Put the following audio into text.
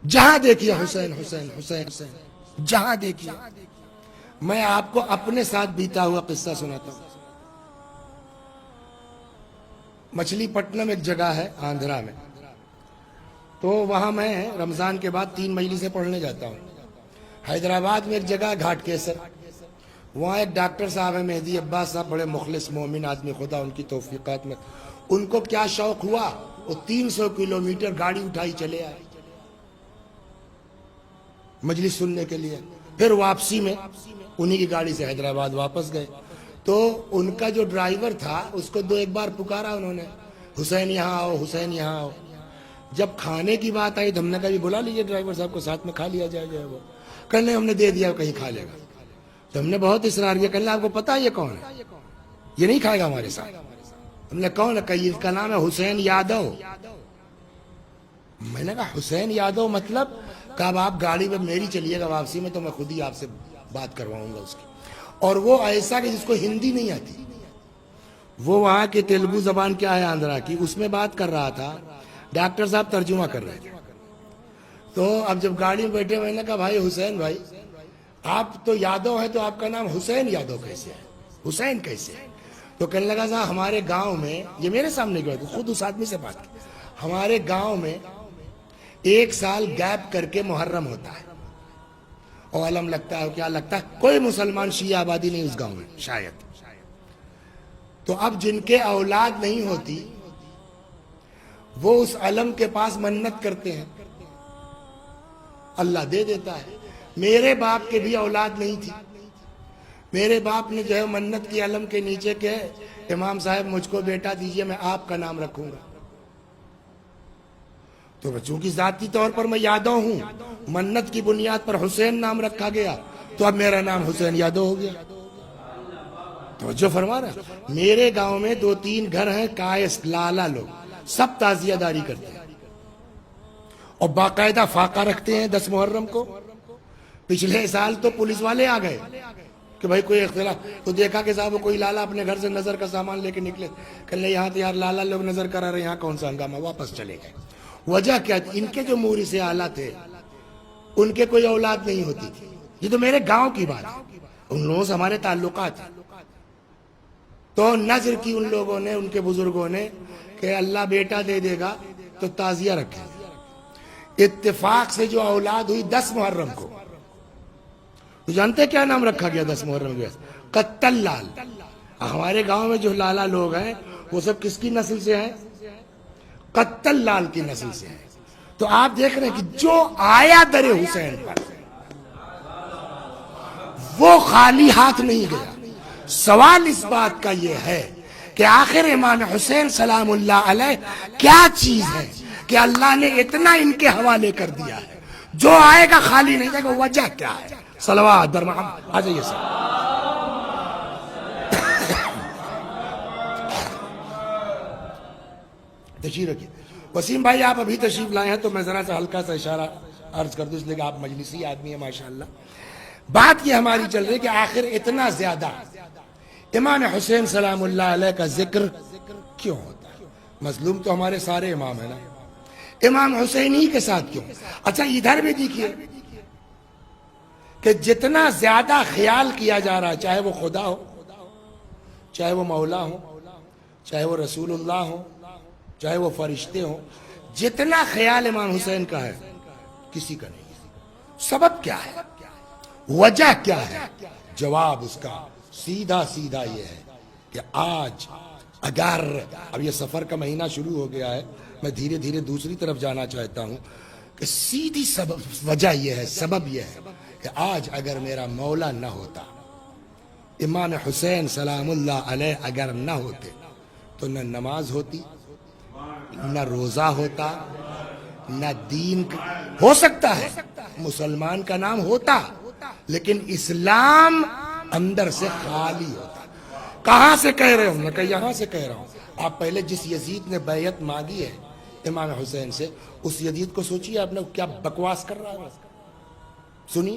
جہاں دیکھیے حسین حسین حسین حسین، جہاں دیکھیے۔ میں آپ کو اپنے ساتھ بیتا ہوا قصہ سناتا ہوں۔ مچھلی پٹنم ایک جگہ ہے آندھرا میں، تو وہاں میں رمضان کے بعد 3 مجلسیں پڑھنے جاتا ہوں۔ حیدرآباد میں ایک جگہ گھاٹ کیسر، وہاں ایک ڈاکٹر صاحب ہیں مہدی عباس صاحب، بڑے مخلص مومن آدمی، خدا ان کی توفیقات میں۔ ان کو کیا شوق ہوا، وہ 300 کلومیٹر گاڑی اٹھائی چلے آئے مجلس سننے کے لیے۔ پھر واپسی میں انہی کی گاڑی سے حیدرآباد واپس گئے، تو ان کا جو ڈرائیور تھا اس کو 2 بار پکارا انہوں نے، حسین یہاں آؤ، حسین یہاں آؤ۔ جب کھانے کی بات آئی تو ہم نے کہا بلا لیجیے ڈرائیور صاحب کو، ساتھ میں کھا لیا جائے گا۔ وہ کہنے ہم نے دے دیا کہیں کھا لے گا، تو ہم نے بہت اصرار کیا، کہنے آپ کو پتا یہ کون ہے، یہ نہیں کھائے گا ہمارے ساتھ۔ ہم نے کون ہے، کہ اس کا نام ہے حسین یادو۔ میں نے کہا حسین یادو مطلب؟ کب آپ گاڑی میں میری چلیے گا واپسی میں تو میں خود ہی آپ سے بات کرواؤں گا اس کی۔ اور وہ ایسا کہ جس کو ہندی نہیں آتی، وہ وہاں کی تیلگو زبان کیا ہے آندھرا کی، اس میں بات کر رہا تھا، ڈاکٹر صاحب ترجمہ کر رہے تھے۔ تو اب جب گاڑی میں بیٹھے میں نے کہا بھائی حسین بھائی، آپ تو یادو ہے تو آپ کا نام حسین یادو کیسے ہے، حسین کیسے ہے؟ تو کہنے لگا صاحب ہمارے گاؤں میں، یہ میرے سامنے گیا تھا، خود اس آدمی سے بات کی، ہمارے گاؤں میں 1 سال گیپ کر کے محرم ہوتا ہے، اور علم لگتا ہے، کیا لگتا ہے، کوئی مسلمان شیعہ آبادی نہیں اس گاؤں میں شاید۔ تو اب جن کے اولاد نہیں ہوتی وہ اس علم کے پاس منت کرتے ہیں، اللہ دے دیتا ہے۔ میرے باپ کے بھی اولاد نہیں تھی، میرے باپ نے جو ہے منت کی علم کے نیچے کہ امام صاحب مجھ کو بیٹا دیجئے، میں آپ کا نام رکھوں گا۔ تو چونکہ ذاتی طور پر میں یادو ہوں، منت کی بنیاد پر حسین نام رکھا گیا، تو اب میرا نام حسین یادو ہو گیا۔ توجہ فرما رہا ہے؟ میرے گاؤں میں 2-3 گھر ہیں کائس لالا لوگ، سب تعزیہ داری کرتے ہیں اور باقاعدہ فاقہ رکھتے ہیں 10 محرم کو۔ پچھلے سال تو پولیس والے آ گئے کہ بھائی کوئی اختلاف، تو دیکھا کہ صاحب کوئی لالا اپنے گھر سے نظر کا سامان لے کے نکلے، کہنے یہاں تو یار لالا لوگ نظر کرا رہے، یہاں کون سا ہنگامہ، واپس چلے گئے۔ وجہ کیا تھی؟ ان کے جو مورث اعلیٰ تھے ان کے کوئی اولاد نہیں ہوتی تھی۔ یہ تو میرے گاؤں کی بات ہے، ان لوگوں سے ہمارے تعلقات ہیں۔ تو نظر کی ان لوگوں نے، ان کے بزرگوں نے کہ اللہ بیٹا دے دے گا تو تعزیہ رکھے۔ اتفاق سے جو اولاد ہوئی 10 محرم کو، تو جانتے کیا نام رکھا گیا 10 محرم کے؟ قتل لال۔ ہمارے گاؤں میں جو لالا لوگ ہیں وہ سب کس کی نسل سے ہیں؟ قتل لال کی نسل سے ہیں۔ تو آپ دیکھ رہے ہیں کہ جو آیا در حسین پر وہ خالی ہاتھ نہیں گیا۔ سوال اس بات کا یہ ہے کہ آخر امام حسین سلام اللہ علیہ کیا چیز ہے کہ اللہ نے اتنا ان کے حوالے کر دیا ہے، جو آئے گا خالی نہیں جائے گا۔ وجہ کیا ہے؟ صلوات بر محمد۔ آ جائیے سر، تشریف رکھیے۔ وسیم بھائی آپ ابھی تشریف لائے ہیں تو میں ذرا سا ہلکا سا اشارہ عرض کر دوں، اس لیے کہ آپ مجلسی آدمی ہیں ماشاءاللہ۔ بات یہ ہماری چل رہی کہ آخر اتنا زیادہ امام حسین سلام اللہ علیہ کا ذکر کیوں ہوتا ہے؟ مظلوم تو ہمارے سارے امام ہیں نا، امام حسین ہی کے ساتھ کیوں؟ اچھا ادھر بھی دیکھیے کہ جتنا زیادہ خیال کیا جا رہا ہے، چاہے وہ خدا ہو، چاہے وہ مولا ہو، چاہے وہ رسول اللہ ہو، چاہے وہ فرشتے ہوں، جتنا خیال امام حسین کا ہے کسی کا نہیں۔ سبب کیا ہے؟ وجہ کیا ہے؟ جواب اس کا سیدھا سیدھا یہ ہے کہ آج اگر اب یہ سفر کا مہینہ شروع ہو گیا ہے، میں دھیرے دھیرے دوسری طرف جانا چاہتا ہوں کہ سیدھی وجہ یہ ہے، سبب یہ ہے کہ آج اگر میرا مولا نہ ہوتا، امام حسین سلام اللہ علیہ اگر نہ ہوتے، تو نہ نماز ہوتی، نہ روزہ ہوتا، نہ دین ہو سکتا ہے، مسلمان کا نام ہوتا لیکن اسلام اندر سے خالی ہوتا۔ کہاں سے کہہ رہے ہو؟ میں کہ یہاں سے کہہ رہا ہوں۔ آپ پہلے جس یزید نے بیعت مانگی ہے امام حسین سے، اس یزید کو سوچیے آپ نے کیا بکواس کر رہا ہے، سنیے۔